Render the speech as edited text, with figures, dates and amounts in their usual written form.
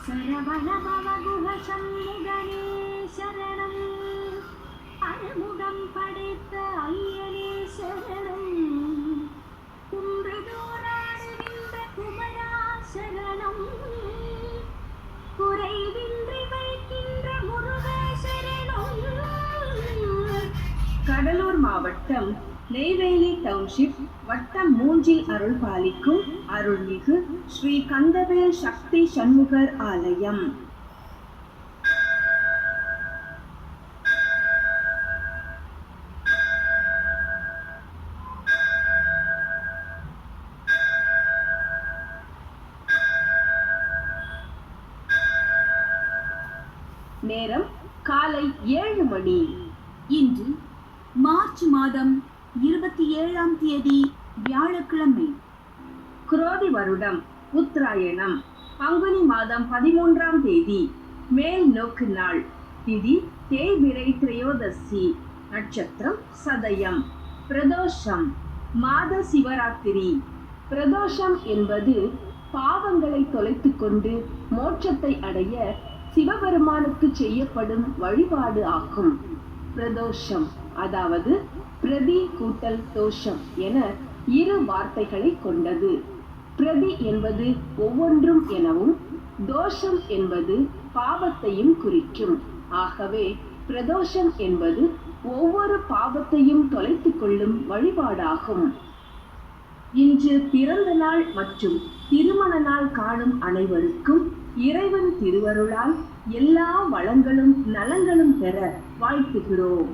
சரவண பவகுஹ சண்முகனே சரணம், அருமுகம் படைத்த ஐயனே சரணம், குன்றுதோறாடுகின்ற குமரா சரணம், குறைவின்றி வைக்கின்ற முருகா சரணம். கடலூர் மாவட்டம் நெய்வேலி டவுன்ஷிப் வட்டம் 3 அருள் பாலிக்கும் அருள்மிகு ஸ்ரீ கந்தவேல் சக்தி சண்முகர் ஆலயம். நேரம் காலை 7 மணி. இன்று மார்ச் மாதம் 27ஆம் தேதி வியாழக்கிழமை. குரோதி வருடம் உத்தராயணம் பங்குனி மாதம் 13ஆம் தேதி மேல் நோக்கு நாள். திதி தேய்பிறை திரையோதசி. நட்சத்திரம் சதயம். பிரதோஷம் மாத சிவராத்திரி. பிரதோஷம் என்பது பாவங்களை தொலைத்து கொண்டு மோட்சத்தை அடைய சிவபெருமானுக்கு செய்யப்படும் வழிபாடு ஆகும். பிரதோஷம் அதாவது பிரதி கூட்டல் தோஷம் என 2 வார்த்தைகளை கொண்டது. பிரதி என்பது ஒவ்வொன்றும் எனவும், தோஷம் என்பது பாவத்தையும் குறிக்கும். ஆகவே பிரதோஷம் என்பது ஒவ்வொரு பாவத்தையும் தொலைத்து கொள்ளும் வழிபாடாகும். இன்று பிறந்த நாள் மற்றும் திருமண நாள் காணும் அனைவருக்கும் இறைவன் திருவருளால் எல்லா வளங்களும் நலங்களும் பெற வாழ்த்துகிறோம்.